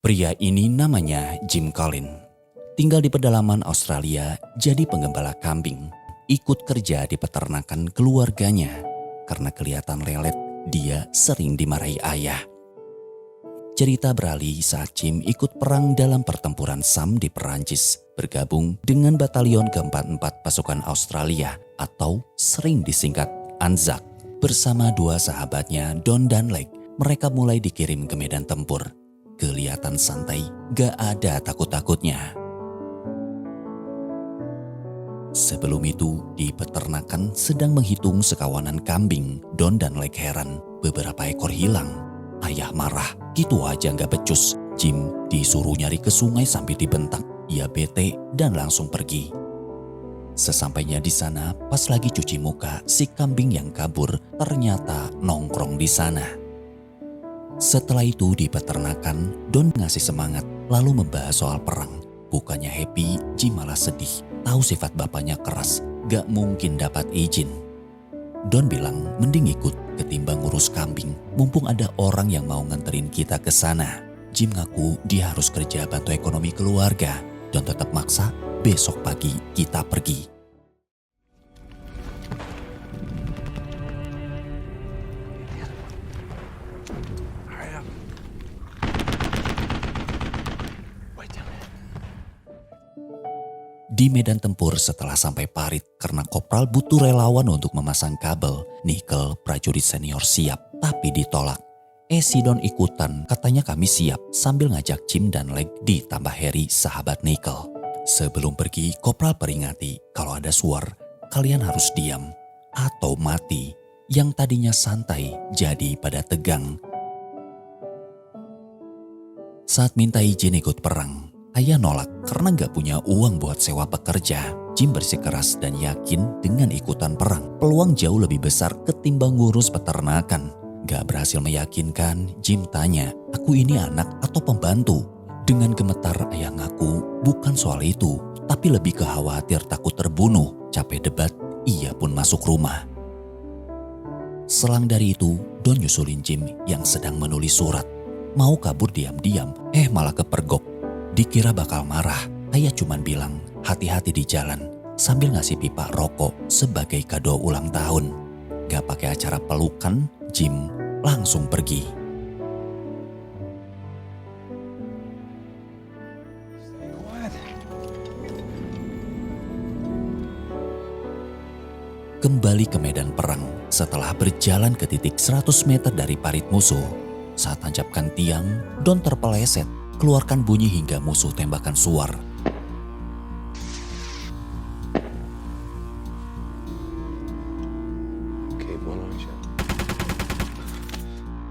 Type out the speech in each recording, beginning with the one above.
Pria ini namanya Jim Collin. Tinggal di pedalaman Australia, jadi penggembala kambing. Ikut kerja di peternakan keluarganya. Karena kelihatan lelet, dia sering dimarahi ayah. Cerita beralih saat Jim ikut perang dalam pertempuran Somme di Perancis, bergabung dengan Batalion ke-44 Pasukan Australia atau sering disingkat ANZAC. Bersama dua sahabatnya Don dan Leg, mereka mulai dikirim ke medan tempur. Kelihatan santai, gak ada takut-takutnya. Sebelum itu, di peternakan sedang menghitung sekawanan kambing. Don dan Leg heran, beberapa ekor hilang. Ayah marah, gitu aja gak becus. Jim disuruh nyari ke sungai sambil dibentak. Ia bete dan langsung pergi. Sesampainya di sana, pas lagi cuci muka, si kambing yang kabur ternyata nongkrong di sana. Setelah itu di peternakan, Don ngasih semangat lalu membahas soal perang. Bukannya happy, Jim malah sedih. Tahu sifat bapaknya keras, gak mungkin dapat izin. Don bilang mending ikut ketimbang ngurus kambing, mumpung ada orang yang mau nganterin kita ke sana. Jim ngaku dia harus kerja bantu ekonomi keluarga. Don tetap maksa, besok pagi kita pergi. Di medan tempur setelah sampai parit karena kopral butuh relawan untuk memasang kabel, Nickel prajurit senior siap tapi ditolak. Si Don ikutan, katanya kami siap sambil ngajak Jim dan Leg ditambah Harry sahabat Nickel. Sebelum pergi, kopral peringati kalau ada suara kalian harus diam atau mati. Yang tadinya santai jadi pada tegang. Saat minta izin ikut perang, ayah nolak karena gak punya uang buat sewa pekerja. Jim bersikeras dan yakin dengan ikutan perang, peluang jauh lebih besar ketimbang ngurus peternakan. Gak berhasil meyakinkan, Jim tanya, aku ini anak atau pembantu? Dengan gemetar ayah ngaku, bukan soal itu, tapi lebih ke khawatir takut terbunuh. Capek debat, ia pun masuk rumah. Selang dari itu, Don nyusulin Jim yang sedang menulis surat. Mau kabur diam-diam, malah kepergok. Dikira bakal marah, ayah cuman bilang hati-hati di jalan sambil ngasih pipa rokok sebagai kado ulang tahun. Gak pakai acara pelukan, Jim langsung pergi. Kembali ke medan perang setelah berjalan ke titik 100 meter dari parit musuh. Saat tancapkan tiang, Don terpeleset. Keluarkan bunyi hingga musuh tembakan suar.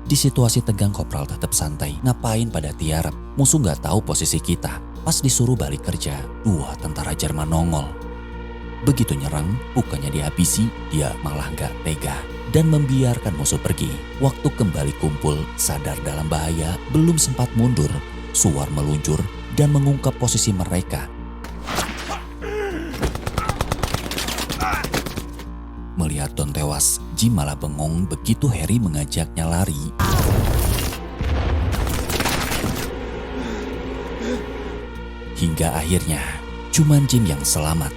Di situasi tegang, kopral tetap santai. Ngapain pada tiarap? Musuh gak tahu posisi kita. Pas disuruh balik kerja, dua tentara Jerman nongol. Begitu nyerang, bukannya dihabisi, dia malah gak tega dan membiarkan musuh pergi. Waktu kembali kumpul, sadar dalam bahaya, belum sempat mundur. Suar meluncur dan mengungkap posisi mereka. Melihat Don tewas, Jim malah bengong begitu Harry mengajaknya lari. Hingga akhirnya, cuman Jim yang selamat.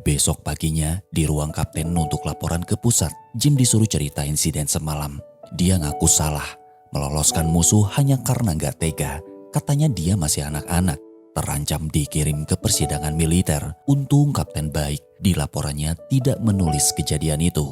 Besok paginya, di ruang kapten untuk laporan ke pusat, Jim disuruh cerita insiden semalam. Dia ngaku salah. Meloloskan musuh hanya karena gak tega. Katanya dia masih anak-anak, terancam dikirim ke persidangan militer. Untung kapten baik, di laporannya tidak menulis kejadian itu.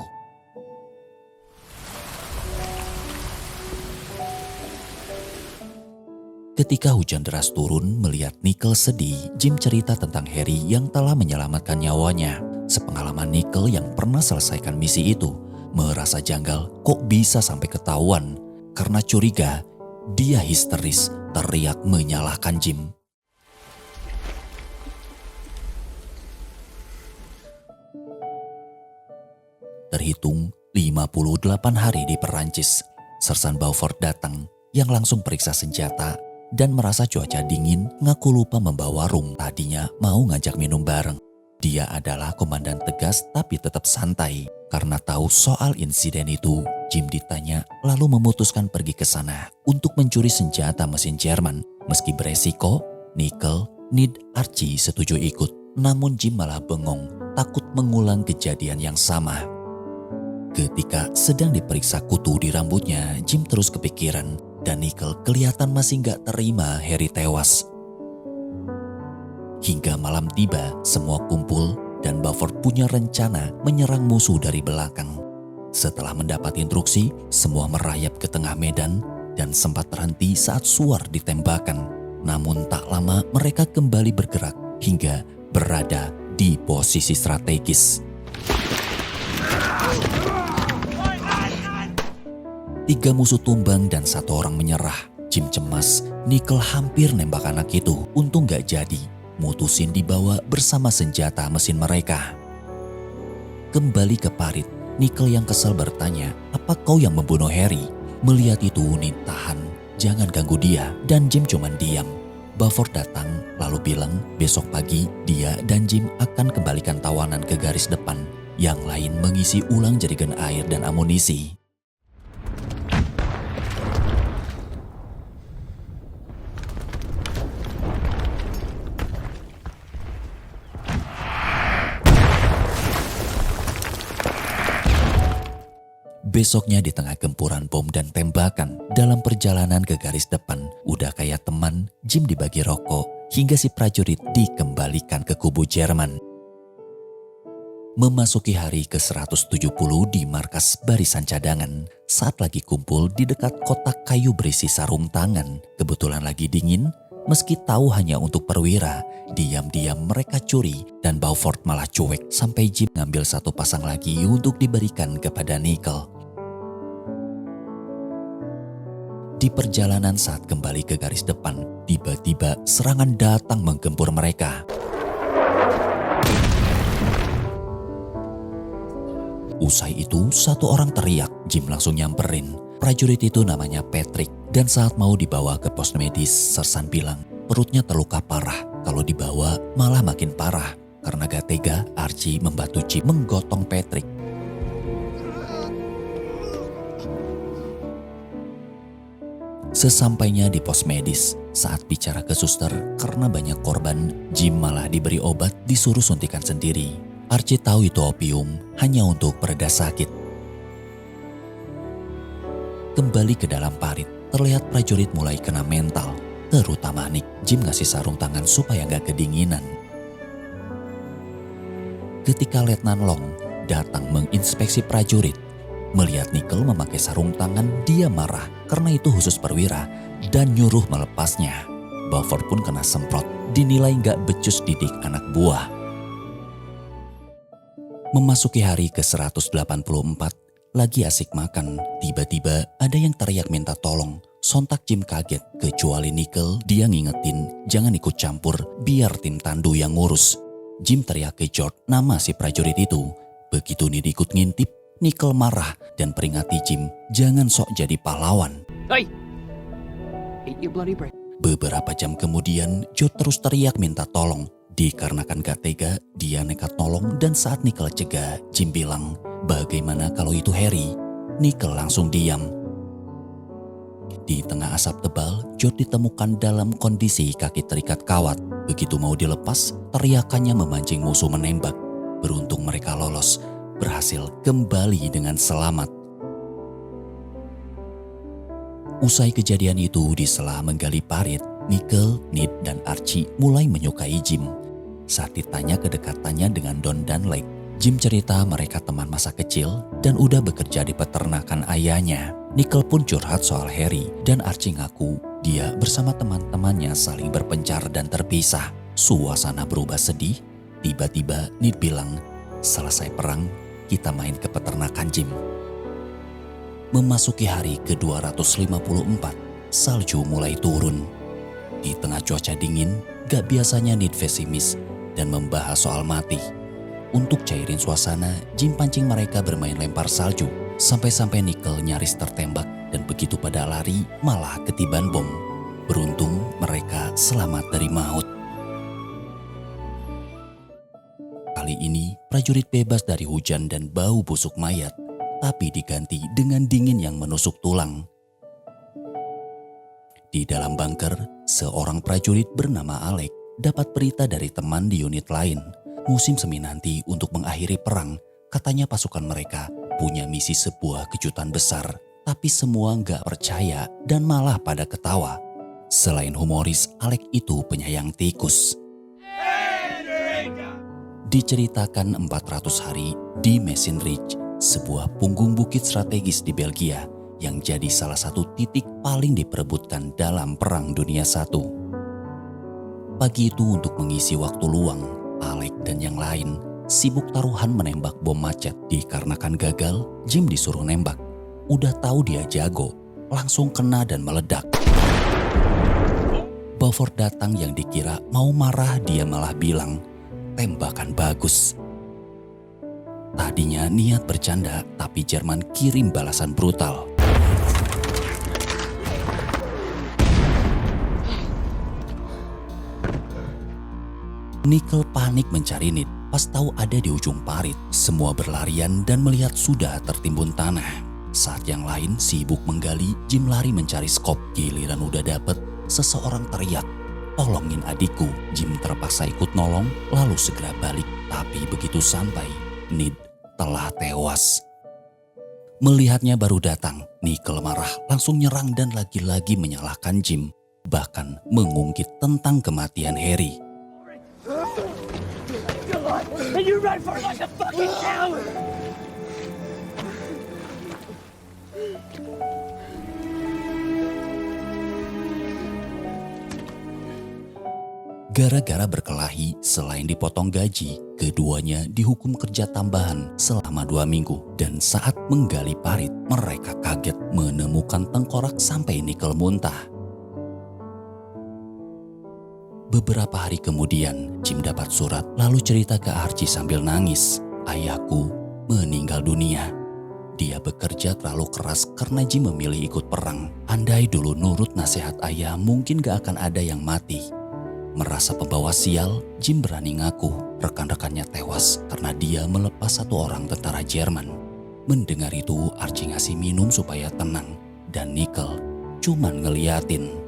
Ketika hujan deras turun, melihat Nickel sedih, Jim cerita tentang Harry yang telah menyelamatkan nyawanya. Sepengalaman Nickel yang pernah selesaikan misi itu, merasa janggal kok bisa sampai ketahuan. Karena curiga, dia histeris, teriak menyalahkan Jim. Terhitung 58 hari di Perancis, Sersan Beaufort datang yang langsung periksa senjata dan merasa cuaca dingin, ngaku lupa membawa rum. Tadinya mau ngajak minum bareng. Dia adalah komandan tegas tapi tetap santai. Karena tahu soal insiden itu, Jim ditanya lalu memutuskan pergi ke sana untuk mencuri senjata mesin Jerman. Meski beresiko, Nickel, Ned, Archie setuju ikut. Namun Jim malah bengong, takut mengulang kejadian yang sama. Ketika sedang diperiksa kutu di rambutnya, Jim terus kepikiran dan Nickel kelihatan masih gak terima Harry tewas. Hingga malam tiba, semua kumpul dan Buford punya rencana menyerang musuh dari belakang. Setelah mendapat instruksi, semua merayap ke tengah medan dan sempat terhenti saat suar ditembakkan. Namun tak lama mereka kembali bergerak hingga berada di posisi strategis. 3 musuh tumbang dan 1 orang menyerah. Jim cemas, Nickel hampir nembak anak itu, untung gak jadi. Mutusin dibawa bersama senjata mesin mereka. Kembali ke parit, Nickel yang kesal bertanya, "Apa kau yang membunuh Harry?" Melihat itu, Ned tahan, "Jangan ganggu dia," dan Jim cuman diam. Buford datang lalu bilang besok pagi dia dan Jim akan kembalikan tawanan ke garis depan. Yang lain mengisi ulang jerigen air dan amunisi. Besoknya di tengah gempuran bom dan tembakan, dalam perjalanan ke garis depan, udah kayak teman, Jim dibagi rokok hingga si prajurit dikembalikan ke kubu Jerman. Memasuki hari ke-170 di markas barisan cadangan, saat lagi kumpul di dekat kotak kayu berisi sarung tangan, kebetulan lagi dingin, meski tahu hanya untuk perwira, diam-diam mereka curi dan Buford malah cuek sampai Jim ngambil 1 pasang lagi untuk diberikan kepada Nickel. Di perjalanan saat kembali ke garis depan, tiba-tiba serangan datang menggempur mereka. Usai itu 1 orang teriak, Jim langsung nyamperin. Prajurit itu namanya Patrick dan saat mau dibawa ke pos medis, sersan bilang perutnya terluka parah. Kalau dibawa malah makin parah. Karena gak tega, Archie membantu Jim menggotong Patrick. Sesampainya di pos medis, saat bicara ke suster karena banyak korban, Jim malah diberi obat disuruh suntikan sendiri. Archie tahu itu opium hanya untuk pereda sakit. Kembali ke dalam parit, terlihat prajurit mulai kena mental, terutama Nick. Jim ngasih sarung tangan supaya gak kedinginan. Ketika Letnan Long datang menginspeksi prajurit, melihat Nickel memakai sarung tangan, dia marah karena itu khusus perwira dan nyuruh melepasnya. Buford pun kena semprot, dinilai gak becus didik anak buah. Memasuki hari ke-184, lagi asik makan, tiba-tiba ada yang teriak minta tolong. Sontak Jim kaget, kecuali Nickel, dia ngingetin jangan ikut campur, biar tim tandu yang ngurus. Jim teriak ke George nama si prajurit itu. Begitu Ned ikut ngintip, Nickel marah dan peringati Jim, jangan sok jadi pahlawan. Hey! Eat your bloody bread. Beberapa jam kemudian, Joe terus teriak minta tolong. Dikarenakan gak tega, dia nekat nolong dan saat Nickel cegah, Jim bilang, bagaimana kalau itu Harry? Nickel langsung diam. Di tengah asap tebal, Joe ditemukan dalam kondisi kaki terikat kawat. Begitu mau dilepas, teriakannya memancing musuh menembak. Beruntung mereka lolos, berhasil kembali dengan selamat. Usai kejadian itu, di sela menggali parit, Nickel, Ned, dan Archie mulai menyukai Jim. Saat ditanya kedekatannya dengan Don dan Lake, Jim cerita mereka teman masa kecil dan udah bekerja di peternakan ayahnya. Nickel pun curhat soal Harry dan Archie ngaku dia bersama teman-temannya saling berpencar dan terpisah. Suasana berubah sedih. Tiba-tiba Ned bilang, selesai perang, kita main ke peternakan Jim. Memasuki hari ke-254, salju mulai turun. Di tengah cuaca dingin, gak biasanya Ned pesimis dan membahas soal mati. Untuk cairin suasana, Jim pancing mereka bermain lempar salju. Sampai-sampai Nickel nyaris tertembak dan begitu pada lari malah ketiban bom. Beruntung mereka selamat dari maut. Kali ini prajurit bebas dari hujan dan bau busuk mayat. tapi diganti dengan dingin yang menusuk tulang. Di dalam bunker, seorang prajurit bernama Alec dapat berita dari teman di unit lain. Musim semi nanti untuk mengakhiri perang, katanya pasukan mereka punya misi sebuah kejutan besar. Tapi semua nggak percaya dan malah pada ketawa. Selain humoris, Alec itu penyayang tikus. Diceritakan 400 hari di Messine Ridge, sebuah punggung bukit strategis di Belgia yang jadi salah satu titik paling diperebutkan dalam Perang Dunia I. Pagi itu untuk mengisi waktu luang, Alec dan yang lain sibuk taruhan menembak bom macet. Dikarenakan gagal, Jim disuruh nembak. Udah tahu dia jago, langsung kena dan meledak. Beaufort datang yang dikira mau marah, dia malah bilang, tembakan bagus. Tadinya niat bercanda, tapi Jerman kirim balasan brutal. Nickel panik mencari Nid. Pas tahu ada di ujung parit, semua berlarian dan melihat sudah tertimbun tanah. Saat yang lain sibuk menggali, Jim lari mencari skop. Giliran udah dapet, seseorang teriak, "Tolongin adikku." Jim terpaksa ikut nolong, lalu segera balik. Tapi begitu sampai, Nid telah tewas. Melihatnya baru datang, Nickel marah, langsung nyerang dan lagi-lagi menyalahkan Jim. Bahkan mengungkit tentang kematian Harry. And you run for it like a fucking coward! Gara-gara berkelahi, selain dipotong gaji, keduanya dihukum kerja tambahan selama 2 minggu. Dan saat menggali parit, mereka kaget menemukan tengkorak sampai Nickel muntah. Beberapa hari kemudian, Jim dapat surat lalu cerita ke Archie sambil nangis. "Ayahku meninggal dunia. Dia bekerja terlalu keras karena Jim memilih ikut perang. Andai dulu nurut nasihat ayah, mungkin gak akan ada yang mati." Merasa pembawa sial, Jim berani ngaku rekan-rekannya tewas karena dia melepas 1 orang tentara Jerman. Mendengar itu, Archie ngasih minum supaya tenang dan Nickel cuman ngeliatin.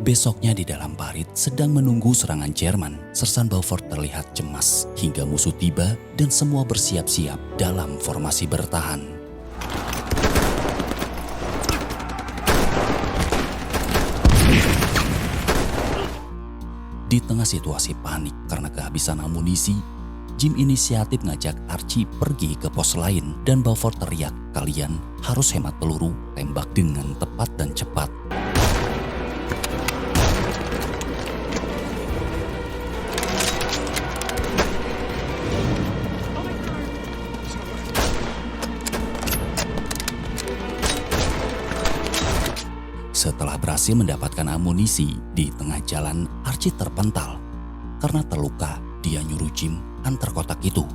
Besoknya di dalam parit sedang menunggu serangan Jerman, Sersan Beaufort terlihat cemas hingga musuh tiba dan semua bersiap-siap dalam formasi bertahan. Di tengah situasi panik karena kehabisan amunisi, Jim inisiatif ngajak Archie pergi ke pos lain dan Beaufort teriak, "Kalian harus hemat peluru, tembak dengan tepat dan cepat." Setelah berhasil mendapatkan amunisi, di tengah jalan Archie terpental. Karena terluka, dia nyuruh Jim antar kotak itu.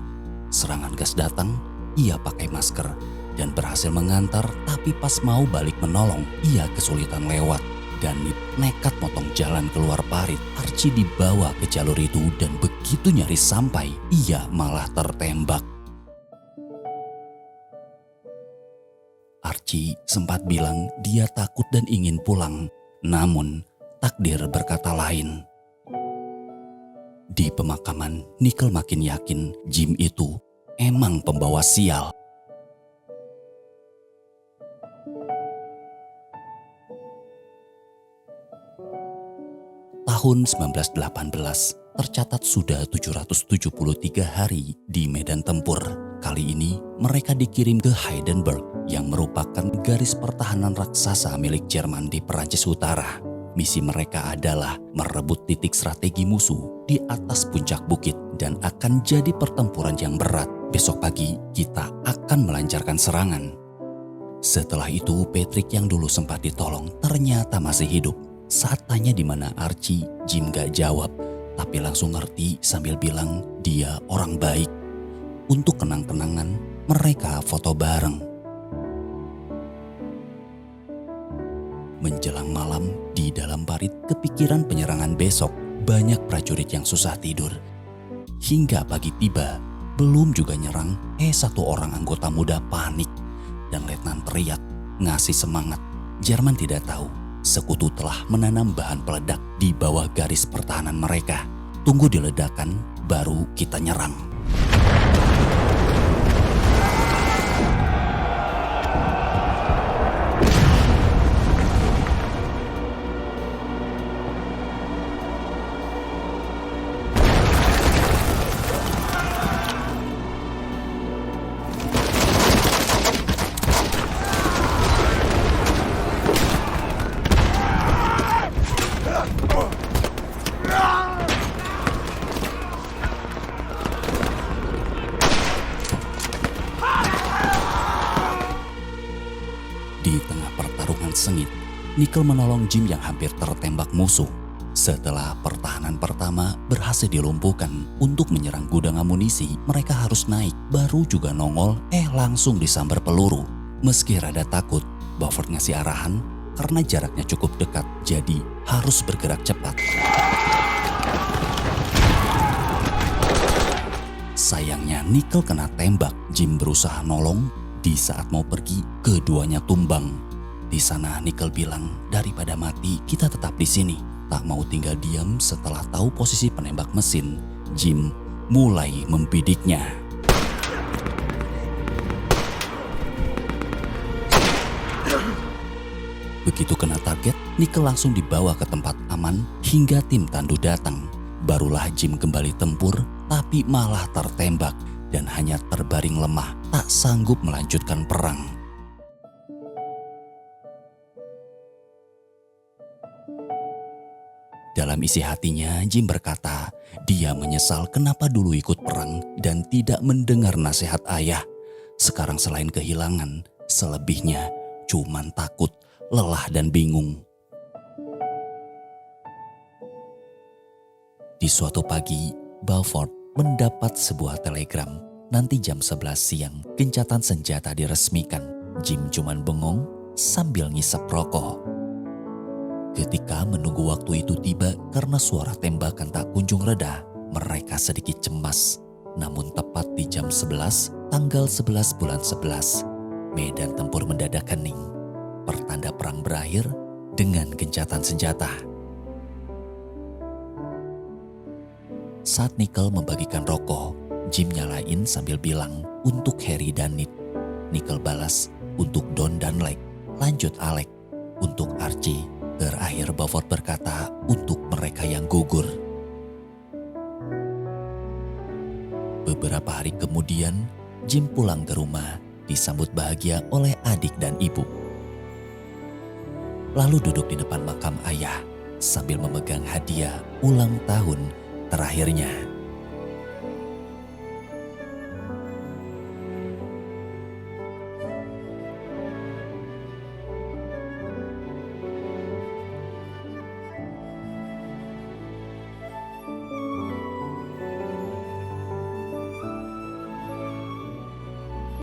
Serangan gas datang, ia pakai masker dan berhasil mengantar, tapi pas mau balik menolong, ia kesulitan lewat. Dan nekat motong jalan keluar parit. Archie dibawa ke jalur itu dan begitu nyaris sampai, ia malah tertembak. Archie sempat bilang dia takut dan ingin pulang, namun takdir berkata lain. Di pemakaman, Nickel makin yakin Jim itu emang pembawa sial. Tahun 1918 tercatat sudah 773 hari di medan tempur. Kali ini mereka dikirim ke Hindenburg yang merupakan garis pertahanan raksasa milik Jerman di Perancis Utara. Misi mereka adalah merebut titik strategi musuh di atas puncak bukit dan akan jadi pertempuran yang berat. Besok pagi kita akan melancarkan serangan. Setelah itu Patrick yang dulu sempat ditolong ternyata masih hidup. Saat tanya di mana Archie, Jim gak jawab, tapi langsung ngerti sambil bilang dia orang baik. Untuk kenang-kenangan, mereka foto bareng. Menjelang malam, di dalam parit kepikiran penyerangan besok, banyak prajurit yang susah tidur. Hingga pagi tiba, Belum juga nyerang, satu orang anggota muda panik. Dan letnan teriak, ngasih semangat. Jerman tidak tahu, sekutu telah menanam bahan peledak di bawah garis pertahanan mereka. Tunggu diledakkan, baru kita nyerang. Di tengah pertarungan sengit, Nickel menolong Jim yang hampir tertembak musuh. Setelah pertahanan pertama berhasil dilumpuhkan, untuk menyerang gudang amunisi mereka harus naik. Baru juga nongol, langsung disambar peluru. Meski rada takut, Beaufort ngasih arahan karena jaraknya cukup dekat, jadi harus bergerak cepat. Sayangnya Nickel kena tembak. Jim berusaha nolong. Di saat mau pergi, keduanya tumbang. Di sana Nickel bilang, daripada mati kita tetap di sini. Tak mau tinggal diam setelah tahu posisi penembak mesin, Jim mulai membidiknya. Begitu kena target, Nickel langsung dibawa ke tempat aman hingga tim tandu datang. Barulah Jim kembali tempur, tapi malah tertembak dan hanya terbaring lemah, tak sanggup melanjutkan perang. Dalam isi hatinya, Jim berkata, dia menyesal kenapa dulu ikut perang dan tidak mendengar nasihat ayah. Sekarang selain kehilangan, selebihnya cuman takut, lelah dan bingung. Di suatu pagi, Beaufort mendapat sebuah telegram. Nanti jam 11 siang, gencatan senjata diresmikan. Jim cuman bengong sambil ngisep rokok. Ketika menunggu waktu itu tiba karena suara tembakan tak kunjung reda, mereka sedikit cemas. Namun tepat di jam 11, tanggal 11 bulan 11, medan tempur mendadak hening. Pertanda perang berakhir dengan gencatan senjata. Saat Nickel membagikan rokok, Jim nyalain sambil bilang untuk Harry dan Ned. Nickel balas untuk Don dan Lek, lanjut Alec untuk Archie. Terakhir Beaufort berkata untuk mereka yang gugur. Beberapa hari kemudian, Jim pulang ke rumah disambut bahagia oleh adik dan ibu. Lalu duduk di depan makam ayah sambil memegang hadiah ulang tahun terakhirnya.